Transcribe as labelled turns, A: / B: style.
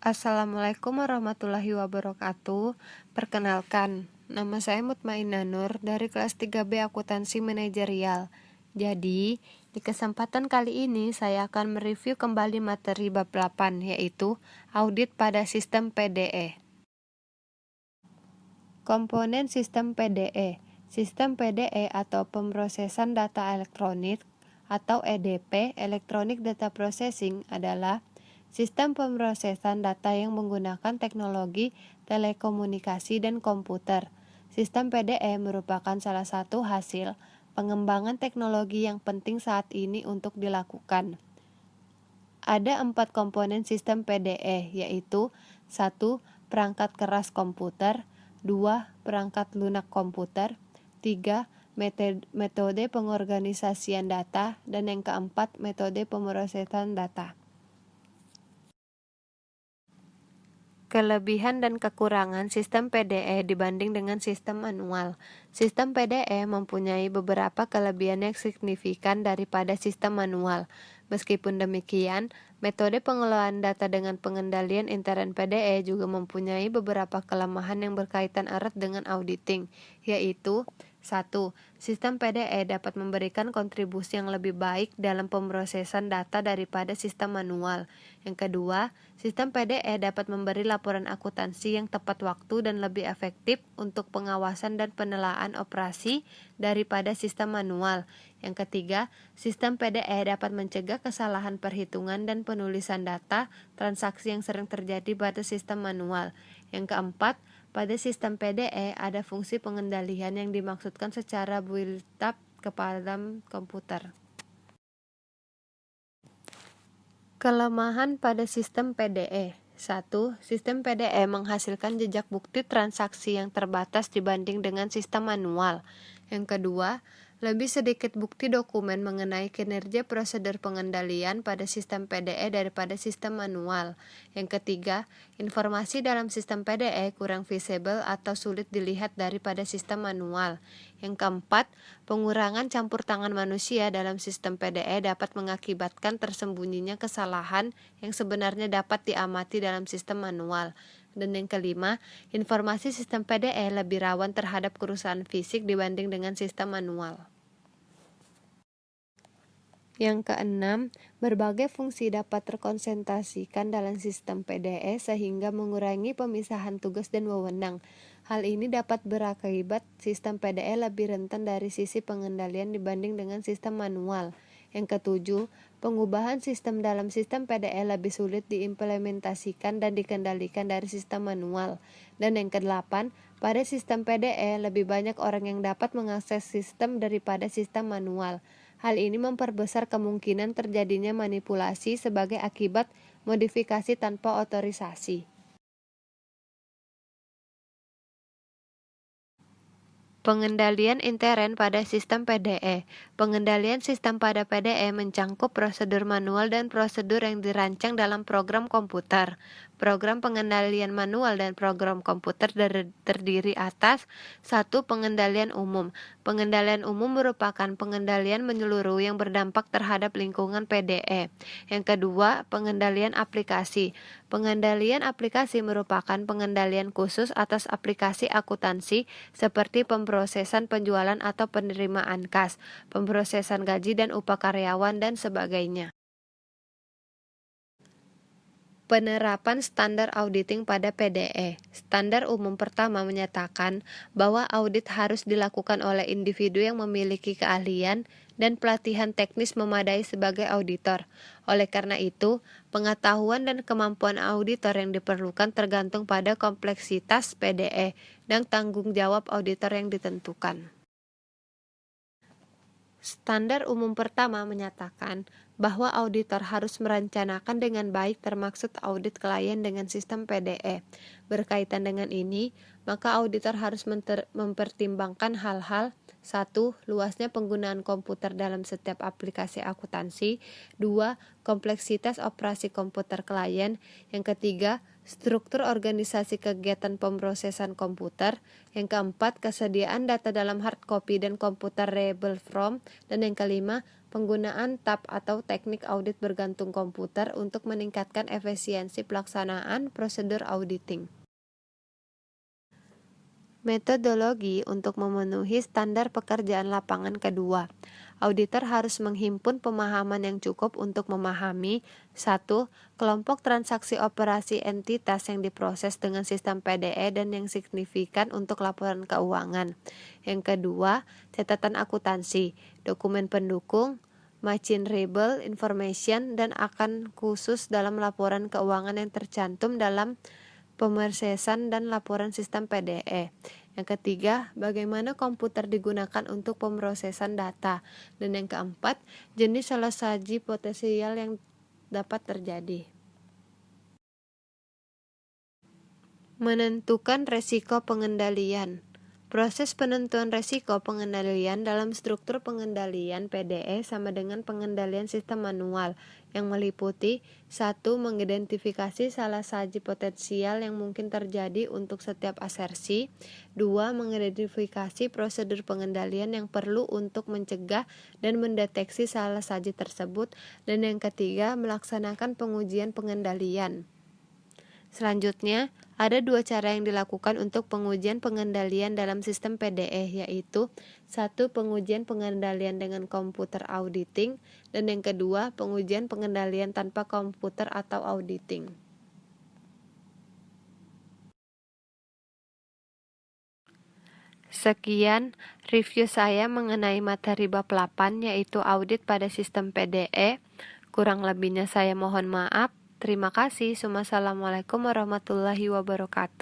A: Assalamualaikum warahmatullahi wabarakatuh. Perkenalkan, nama saya Mutmainah Nur dari kelas 3B Akuntansi Manajerial. Jadi, di kesempatan kali ini saya akan mereview kembali materi bab 8, yaitu audit pada sistem PDE. Komponen sistem PDE. Sistem PDE atau pemrosesan data elektronik atau EDP, Electronic Data Processing, adalah sistem pemrosesan data yang menggunakan teknologi telekomunikasi dan komputer. Sistem PDE merupakan salah satu hasil pengembangan teknologi yang penting saat ini untuk dilakukan. Ada 4 komponen sistem PDE, yaitu 1. Perangkat keras komputer, 2. Perangkat lunak komputer, 3. Metode pengorganisasian data, dan yang keempat, metode pemrosesan data. Kelebihan dan kekurangan sistem PDE dibanding dengan sistem manual. Sistem PDE mempunyai beberapa kelebihan yang signifikan daripada sistem manual. Meskipun demikian, metode pengelolaan data dengan pengendalian intern PDE juga mempunyai beberapa kelemahan yang berkaitan erat dengan auditing, yaitu 1. Sistem PDE dapat memberikan kontribusi yang lebih baik dalam pemrosesan data daripada sistem manual. Yang kedua, sistem PDE dapat memberi laporan akuntansi yang tepat waktu dan lebih efektif untuk pengawasan dan penilaian operasi daripada sistem manual. Yang ketiga, sistem PDE dapat mencegah kesalahan perhitungan dan penulisan data transaksi yang sering terjadi pada sistem manual. Yang keempat, pada sistem PDE ada fungsi pengendalian yang dimaksudkan secara built-up kepada komputer. Kelemahan pada sistem PDE. 1. Sistem PDE menghasilkan jejak bukti transaksi yang terbatas dibanding dengan sistem manual. Yang kedua, lebih sedikit bukti dokumen mengenai kinerja prosedur pengendalian pada sistem PDE daripada sistem manual. Yang ketiga, informasi dalam sistem PDE kurang visible atau sulit dilihat daripada sistem manual. Yang keempat, pengurangan campur tangan manusia dalam sistem PDE dapat mengakibatkan tersembunyinya kesalahan yang sebenarnya dapat diamati dalam sistem manual. Dan yang kelima, informasi sistem PDE lebih rawan terhadap kerusakan fisik dibanding dengan sistem manual. Yang keenam, berbagai fungsi dapat terkonsentrasikan dalam sistem PDE sehingga mengurangi pemisahan tugas dan wewenang. Hal ini dapat berakibat sistem PDE lebih rentan dari sisi pengendalian dibanding dengan sistem manual. Yang ketujuh, pengubahan sistem dalam sistem PDE lebih sulit diimplementasikan dan dikendalikan dari sistem manual. Dan yang kedelapan, pada sistem PDE lebih banyak orang yang dapat mengakses sistem daripada sistem manual. Hal ini memperbesar kemungkinan terjadinya manipulasi sebagai akibat modifikasi tanpa otorisasi. Pengendalian intern pada sistem PDE. Pengendalian sistem pada PDE mencangkup prosedur manual dan prosedur yang dirancang dalam program komputer. Program pengendalian manual dan program komputer terdiri atas 1. Pengendalian umum. Pengendalian umum merupakan pengendalian menyeluruh yang berdampak terhadap lingkungan PDE. Yang kedua, pengendalian aplikasi. Pengendalian aplikasi merupakan pengendalian khusus atas aplikasi akuntansi seperti pemrosesan penjualan atau penerimaan kas, pemrosesan gaji dan upah karyawan, dan sebagainya. Penerapan standar auditing pada PDE. Standar umum pertama menyatakan bahwa audit harus dilakukan oleh individu yang memiliki keahlian dan pelatihan teknis memadai sebagai auditor. Oleh karena itu, pengetahuan dan kemampuan auditor yang diperlukan tergantung pada kompleksitas PDE dan tanggung jawab auditor yang ditentukan. Standar umum pertama menyatakan bahwa auditor harus merencanakan dengan baik termaksud audit klien dengan sistem PDE. Berkaitan dengan ini, maka auditor harus mempertimbangkan hal-hal 1. Luasnya penggunaan komputer dalam setiap aplikasi akuntansi. 2. Kompleksitas operasi komputer klien. Yang ketiga, struktur organisasi kegiatan pemrosesan komputer. Yang keempat, kesediaan data dalam hard copy dan computerable form. Dan yang kelima, penggunaan tab atau teknik audit bergantung komputer untuk meningkatkan efisiensi pelaksanaan prosedur auditing. Metodologi untuk memenuhi standar pekerjaan lapangan kedua. Auditor harus menghimpun pemahaman yang cukup untuk memahami 1. Kelompok transaksi operasi entitas yang diproses dengan sistem PDE dan yang signifikan untuk laporan keuangan. Yang kedua, catatan akuntansi, dokumen pendukung, machinable information, dan akan khusus dalam laporan keuangan yang tercantum dalam pemrosesan dan laporan sistem PDE. Yang ketiga, bagaimana komputer digunakan untuk pemrosesan data. Dan yang keempat, jenis salah-saji potensial yang dapat terjadi. Menentukan resiko pengendalian. Proses penentuan resiko pengendalian dalam struktur pengendalian PDE sama dengan pengendalian sistem manual yang meliputi 1. Mengidentifikasi salah-saji potensial yang mungkin terjadi untuk setiap asersi. 2. Mengidentifikasi prosedur pengendalian yang perlu untuk mencegah dan mendeteksi salah-saji tersebut. Dan yang ketiga, melaksanakan pengujian pengendalian. Selanjutnya, ada dua cara yang dilakukan untuk pengujian pengendalian dalam sistem PDE, yaitu 1. Pengujian pengendalian dengan komputer auditing, dan yang kedua, pengujian pengendalian tanpa komputer atau auditing. Sekian review saya mengenai materi bab 8, yaitu audit pada sistem PDE. Kurang lebihnya saya mohon maaf. Terima kasih. Wassalamualaikum warahmatullahi wabarakatuh.